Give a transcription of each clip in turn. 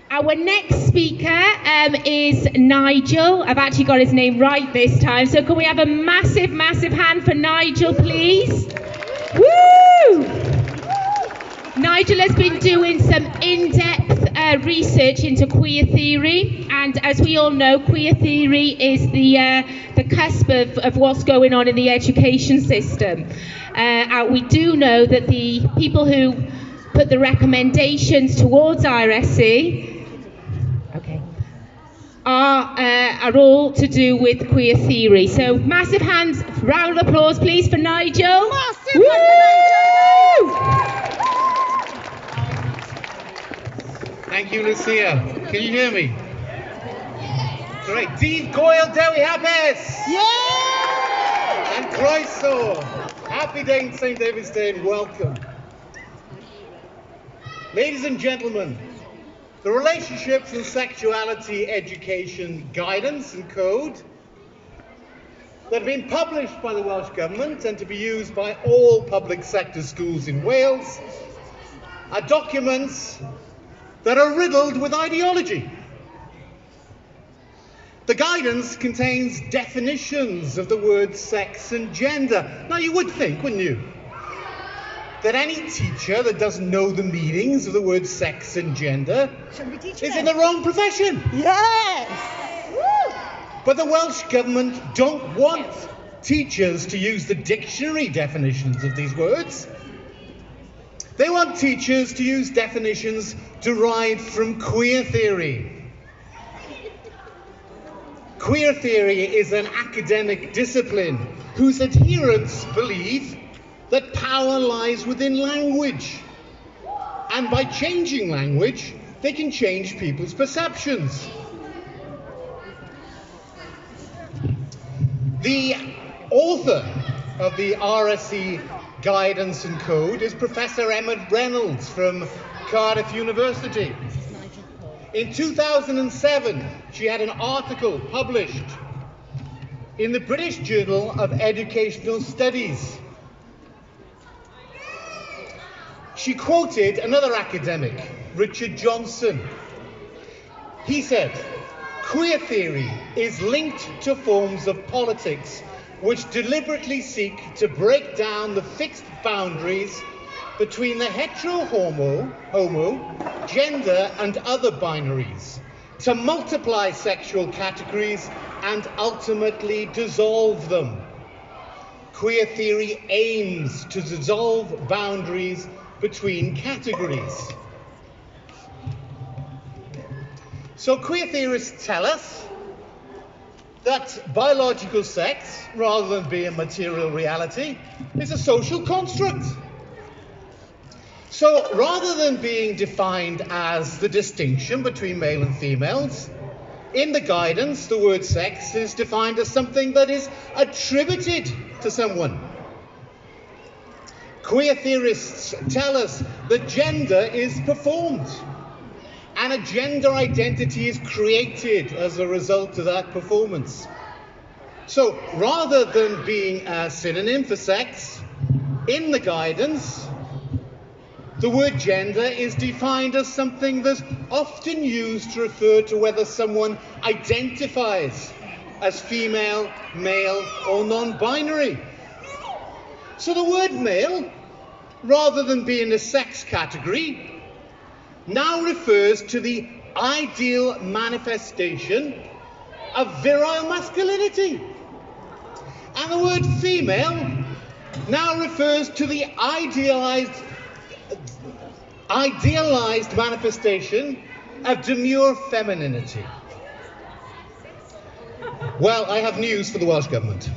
Our next speaker is Nigel. I've actually got his name right this time. So can we have a massive, massive hand for Nigel, please? Woo! Nigel has been doing some in-depth research into queer theory, and as we all know, queer theory is the cusp of what's going on in the education system. We do know that the people who put the recommendations towards RSE are all to do with queer theory. So massive hands, round of applause please for Nigel. Massive Woo! Thank you, Lucia. Can you hear me? Great. Dydd Goel Dewi Hapus! Yeah! And Croeso! Happy day in St. David's Day and welcome. Ladies and gentlemen, the Relationships and Sexuality Education Guidance and Code that have been published by the Welsh Government and to be used by all public sector schools in Wales are documents that are riddled with ideology. The guidance contains definitions of the words sex and gender. Now you would think, wouldn't you, that any teacher that doesn't know the meanings of the words sex and gender is in the wrong profession. Yes! Woo! But the Welsh Government don't want teachers to use the dictionary definitions of these words. They want teachers to use definitions derived from queer theory. Queer theory is an academic discipline whose adherents believe that power lies within language. And by changing language, they can change people's perceptions. The author of the RSE Guidance and Code is Professor Emma Reynolds from Cardiff University. In 2007, she had an article published in the British Journal of Educational Studies. She quoted another academic, Richard Johnson. He said, "Queer theory is linked to forms of politics which deliberately seek to break down the fixed boundaries between the homo, gender and other binaries, to multiply sexual categories and ultimately dissolve them. Queer theory aims to dissolve boundaries between categories." So queer theorists tell us that biological sex, rather than being a material reality, is a social construct. So rather than being defined as the distinction between male and females, in the guidance the word sex is defined as something that is attributed to someone. Queer theorists tell us that gender is performed, and a gender identity is created as a result of that performance. So rather than being a synonym for sex, in the guidance, the word gender is defined as something that's often used to refer to whether someone identifies as female, male, or non-binary. So the word male, rather than being a sex category, now refers to the ideal manifestation of virile masculinity. And the word female now refers to the idealized manifestation of demure femininity. Well, I have news for the Welsh Government.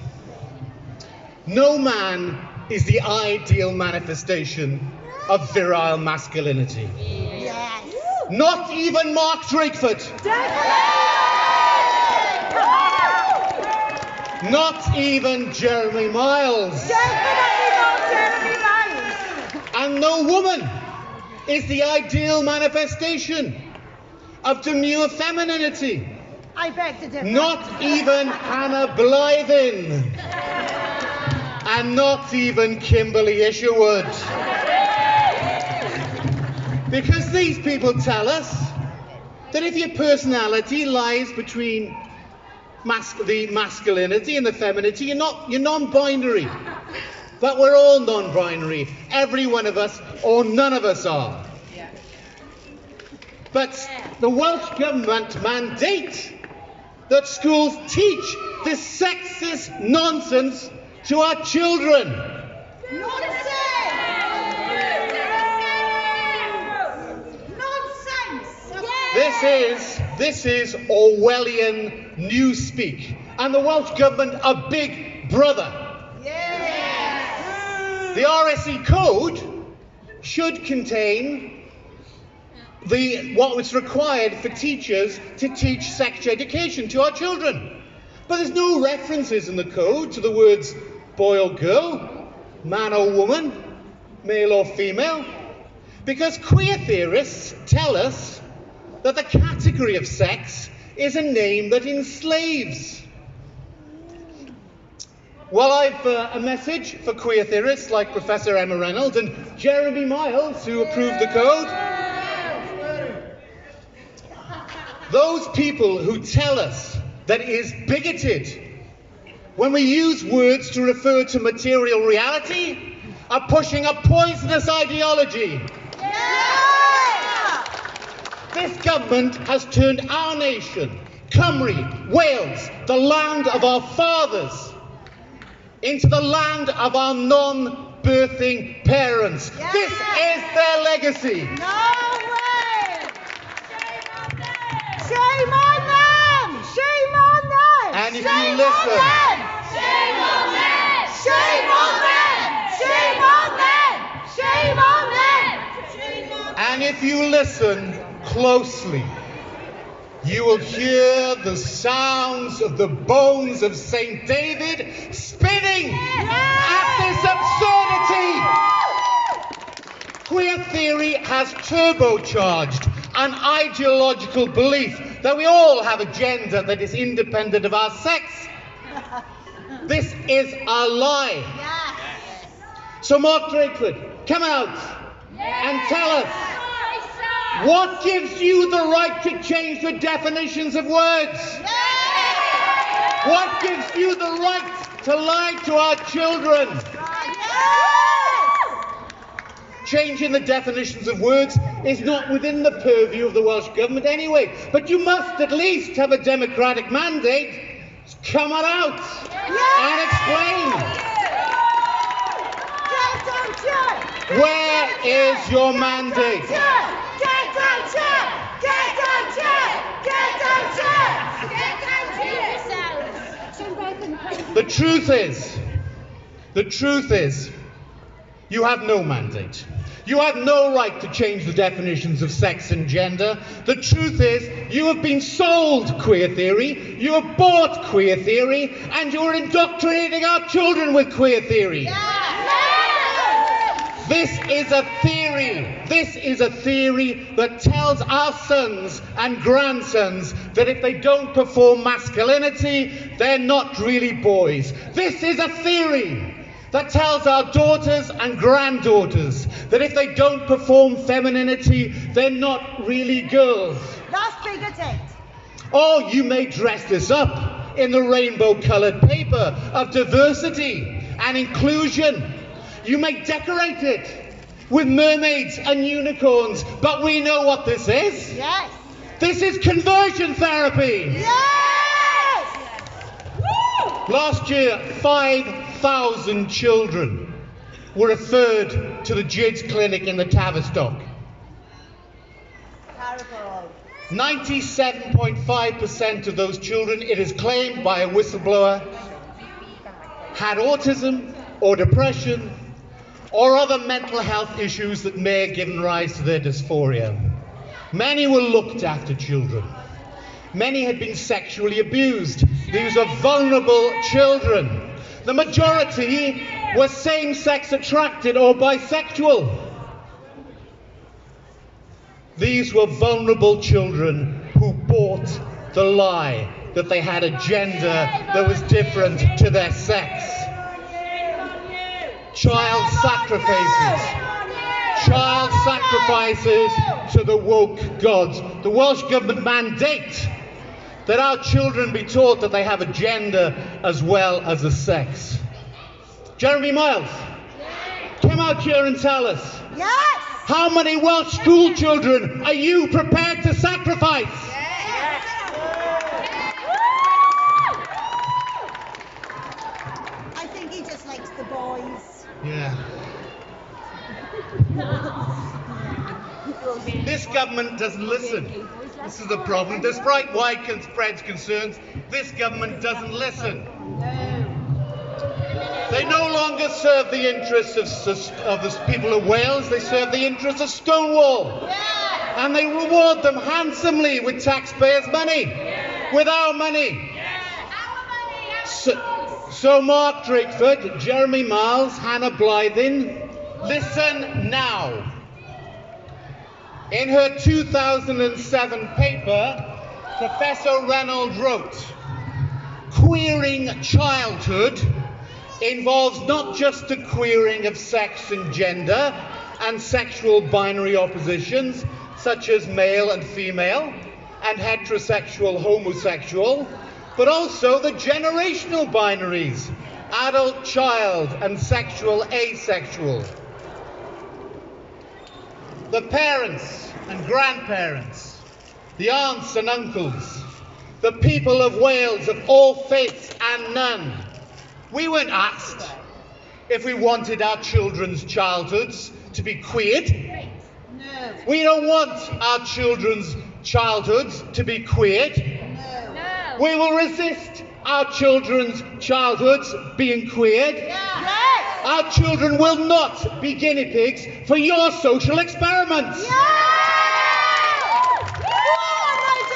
No man is the ideal manifestation of virile masculinity. Yes! Not even Mark Drakeford. Not even Jeremy Miles. Definitely not Jeremy Miles! And no woman is the ideal manifestation of demure femininity. I beg to differ. Not even Hannah Blythen. And not even Kimberly Isherwood. Because these people tell us that if your personality lies between the masculinity and the femininity, you're non-binary. That we're all non-binary. Every one of us, or none of us are. But the Welsh Government mandate that schools teach this sexist nonsense to our children. Nonsense! This is Orwellian newspeak, and the Welsh Government are big brother. Yes. The RSE code should contain what was required for teachers to teach sex education to our children. But there's no references in the code to the words boy or girl, man or woman, male or female, because queer theorists tell us that the category of sex is a name that enslaves. Well, I've a message for queer theorists like Professor Emma Reynolds and Jeremy Miles, who approved the code. Those people who tell us that it is bigoted when we use words to refer to material reality are pushing a poisonous ideology. This government has turned our nation, Cymru, Wales, the land of our fathers, into the land of our non-birthing parents. Yes. This is their legacy. No way! Shame on them! Shame on them! And if Shame you listen, on them! Shame on them! Shame on them! Shame on them! Shame on them! Shame on them! and if you listen closely, you will hear the sounds of the bones of St. David spinning at this absurdity. Queer theory has turbocharged an ideological belief that we all have a gender that is independent of our sex. This is a lie. So Mark Drakeford, come out and tell us, what gives you the right to change the definitions of words? What gives you the right to lie to our children? Changing the definitions of words is not within the purview of the Welsh Government anyway, but you must at least have a democratic mandate. Come on out and explain. Where is your mandate? The truth is, you have no mandate. You have no right to change the definitions of sex and gender. The truth is, you have been sold queer theory, you have bought queer theory, and you are indoctrinating our children with queer theory. This is a theory. This is a theory that tells our sons and grandsons that if they don't perform masculinity, they're not really boys. This is a theory that tells our daughters and granddaughters that if they don't perform femininity, they're not really girls. That's bigoted. Or you may dress this up in the rainbow-coloured paper of diversity and inclusion. You may decorate it with mermaids and unicorns, but we know what this is. Yes. This is conversion therapy. Yes. Woo! Last year, 5,000 children were referred to the JIDS clinic in the Tavistock. Terrible. 97.5% of those children, it is claimed by a whistleblower, had autism or depression or other mental health issues that may have given rise to their dysphoria. Many were looked after children. Many had been sexually abused. These are vulnerable children. The majority were same-sex attracted or bisexual. These were vulnerable children who bought the lie that they had a gender that was different to their sex. Child sacrifices. child sacrifices to the woke gods. The Welsh Government mandate that our children be taught that they have a gender as well as a sex. Jeremy Miles, come out here and tell us. Yes! How many Welsh school children are you prepared to sacrifice? Yes! I think he just likes the boys. Yeah. This government doesn't listen. This is the problem. Despite widespread concerns, this government doesn't listen. They no longer serve the interests of the people of Wales, they serve the interests of Stonewall. And they reward them handsomely with taxpayers' money, with our money. So Mark Drakeford, Jeremy Miles, Hannah Blythen, listen now. In her 2007 paper, Professor Reynolds wrote, "Queering childhood involves not just the queering of sex and gender and sexual binary oppositions, such as male and female, and heterosexual, homosexual, but also the generational binaries, adult, child, and sexual, asexual. The parents and grandparents, the aunts and uncles, the people of Wales of all faiths and none. We weren't asked if we wanted our children's childhoods to be queered. No. We don't want our children's childhoods to be queered. No. We will resist our children's childhoods being queered. Yes. Our children will not be guinea pigs for your social experiments.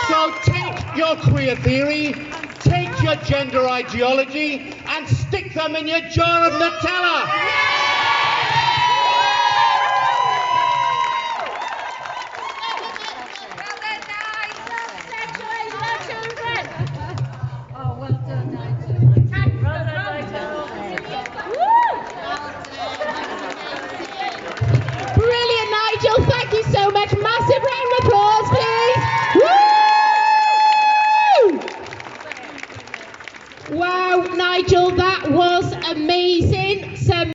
So take your queer theory, take your gender ideology, and stick them in your jar of Nutella.